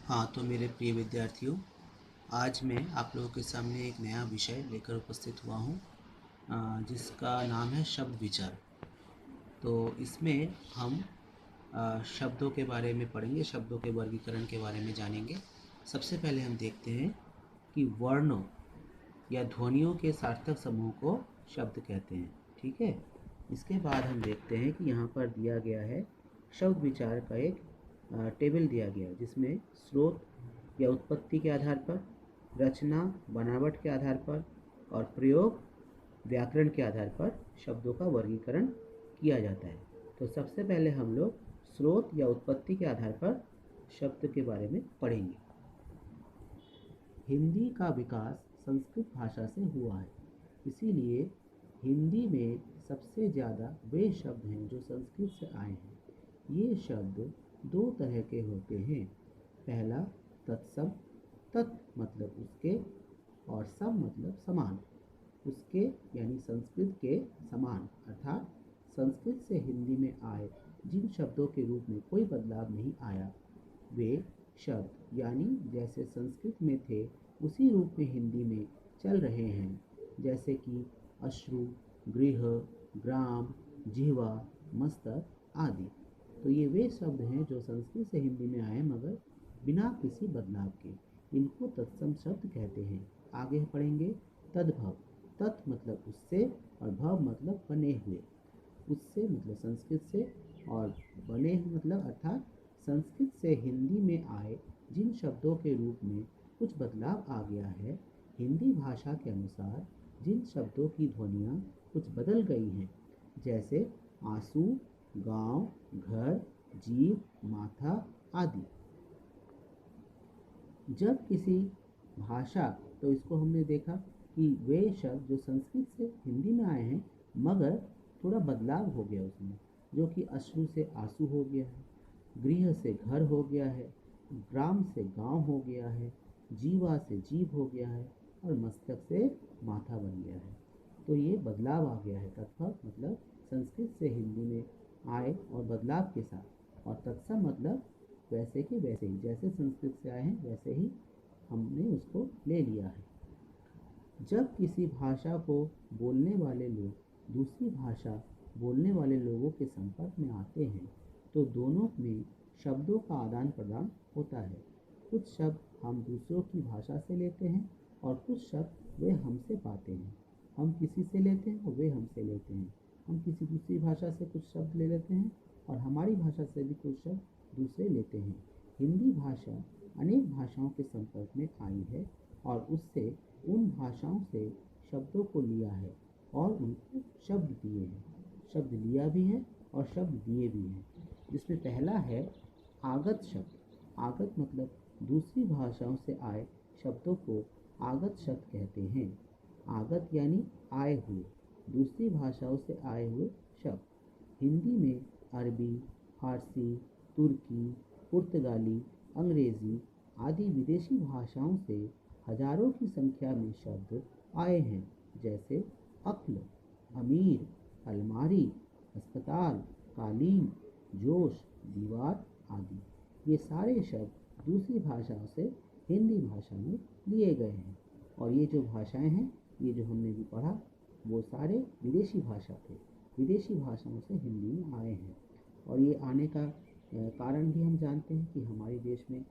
हाँ, तो मेरे प्रिय विद्यार्थियों, आज मैं आप लोगों के सामने एक नया विषय लेकर उपस्थित हुआ हूँ, जिसका नाम है शब्द विचार। तो इसमें हम शब्दों के बारे में पढ़ेंगे, शब्दों के वर्गीकरण के बारे में जानेंगे। सबसे पहले हम देखते हैं कि वर्णों या ध्वनियों के सार्थक समूह को शब्द कहते हैं। ठीक है। इसके बाद हम देखते हैं कि यहाँ पर दिया गया है शब्द विचार का एक टेबल दिया गया है, जिसमें स्रोत या उत्पत्ति के आधार पर, रचना बनावट के आधार पर और प्रयोग व्याकरण के आधार पर शब्दों का वर्गीकरण किया जाता है। तो सबसे पहले हम लोग स्रोत या उत्पत्ति के आधार पर शब्द के बारे में पढ़ेंगे। हिंदी का विकास संस्कृत भाषा से हुआ है, इसीलिए हिंदी में सबसे ज़्यादा वे शब्द हैं जो संस्कृत से आए हैं। ये शब्द दो तरह के होते हैं। पहला तत्सम, तत् मतलब उसके और सम मतलब समान, उसके यानी संस्कृत के समान, अर्थात संस्कृत से हिंदी में आए जिन शब्दों के रूप में कोई बदलाव नहीं आया, वे शब्द यानी जैसे संस्कृत में थे उसी रूप में हिंदी में चल रहे हैं, जैसे कि अश्रु, गृह, ग्राम, जिह्वा, मस्तक आदि। तो ये वे शब्द हैं जो संस्कृत से हिंदी में आए मगर बिना किसी बदलाव के। इनको तत्सम शब्द कहते हैं। आगे पढ़ेंगे तद्भव। तत् मतलब उससे और भव मतलब बने हुए। उससे मतलब संस्कृत से और बने मतलब अर्थात संस्कृत से हिंदी में आए जिन शब्दों के रूप में कुछ बदलाव आ गया है, हिंदी भाषा के अनुसार जिन शब्दों की ध्वनियाँ कुछ बदल गई हैं, जैसे आंसू, गांव, घर, जीव, माथा आदि। जब किसी भाषा, तो इसको हमने देखा कि वे शब्द जो संस्कृत से हिंदी में आए हैं मगर थोड़ा बदलाव हो गया उसमें, जो कि अश्रु से आंसू हो गया है, गृह से घर हो गया है, ग्राम से गांव हो गया है, जीवा से जीव हो गया है और मस्तक से माथा बन गया है। तो ये बदलाव आ गया है। तत्सम मतलब संस्कृत से हिंदी में आए और बदलाव के साथ, और तत्सम मतलब वैसे के वैसे ही, जैसे संस्कृत से आए हैं वैसे ही हमने उसको ले लिया है। जब किसी भाषा को बोलने वाले लोग दूसरी भाषा बोलने वाले लोगों के संपर्क में आते हैं तो दोनों में शब्दों का आदान प्रदान होता है। कुछ शब्द हम दूसरों की भाषा से लेते हैं और कुछ शब्द वे हमसे पाते हैं। हम किसी से लेते हैं और वे हमसे लेते हैं। हम किसी दूसरी भाषा से कुछ शब्द ले लेते हैं और हमारी भाषा से भी कुछ शब्द दूसरे लेते हैं। हिंदी भाषा अनेक भाषाओं के संपर्क में आई है और उससे उन भाषाओं से शब्दों को लिया है और उनको शब्द दिए हैं। शब्द लिया भी है और शब्द दिए भी हैं, जिसमें पहला है आगत शब्द। आगत मतलब दूसरी भाषाओं से आए शब्दों को आगत शब्द कहते हैं। आगत यानी आए हुए, दूसरी भाषाओं से आए हुए शब्द। हिंदी में अरबी, फारसी, तुर्की, पुर्तगाली, अंग्रेज़ी आदि विदेशी भाषाओं से हजारों की संख्या में शब्द आए हैं, जैसे अक्ल, अमीर, अलमारी, अस्पताल, कालीन, जोश, दीवार आदि। ये सारे शब्द दूसरी भाषाओं से हिंदी भाषा में लिए गए हैं। और ये जो भाषाएं हैं, ये जो हमने भी पढ़ा, वो सारे विदेशी भाषा थे, विदेशी भाषाओं से हिंदी में आए हैं। और ये आने का कारण भी हम जानते हैं कि हमारे देश में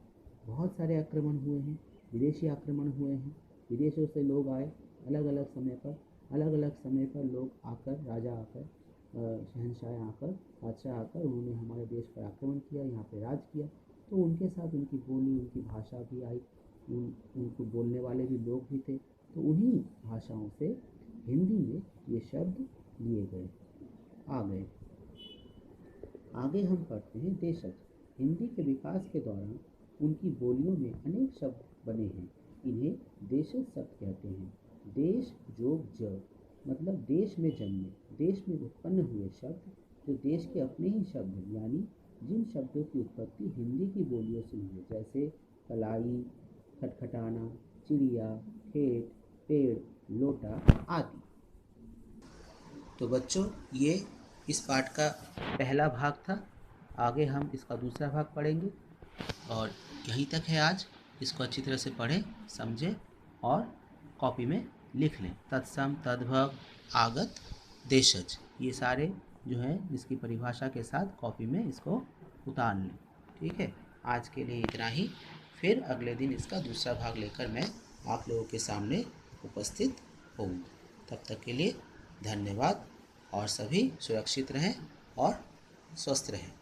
बहुत सारे आक्रमण हुए हैं, विदेशी आक्रमण हुए हैं। विदेशों से लोग आए, अलग अलग समय पर लोग आकर, राजा आकर, शहंशाह आकर, बादशाह आकर उन्होंने हमारे देश पर आक्रमण किया, यहाँ पे राज किया। तो उनके साथ उनकी बोली, उनकी भाषा भी आई, उनको बोलने वाले भी लोग भी थे। तो उन्हीं भाषाओं से हिंदी में ये शब्द लिए गए, आ गए। आगे हम पढ़ते हैं देशज। हिंदी के विकास के दौरान उनकी बोलियों में अनेक शब्द बने हैं। इन्हें देशज शब्द कहते हैं। देश जोग ज मतलब देश में जन्मे, देश में उत्पन्न हुए शब्द, जो देश के अपने ही शब्द हैं, यानी जिन शब्दों की उत्पत्ति हिंदी की बोलियों से हुई है, जैसे कलाई, खटखटाना, चिड़िया, खेत, पेड़, लोटा आदि। तो बच्चों, ये इस पाठ का पहला भाग था। आगे हम इसका दूसरा भाग पढ़ेंगे। और यहीं तक है आज। इसको अच्छी तरह से पढ़ें, समझें और कॉपी में लिख लें। तत्सम, तद्भव, आगत, देशज, ये सारे जो है इसकी परिभाषा के साथ कॉपी में इसको उतार लें। ठीक है, आज के लिए इतना ही। फिर अगले दिन इसका दूसरा भाग लेकर मैं आप लोगों के सामने उपस्थित होऊंगा। तब तक के लिए धन्यवाद और सभी सुरक्षित रहें और स्वस्थ रहें।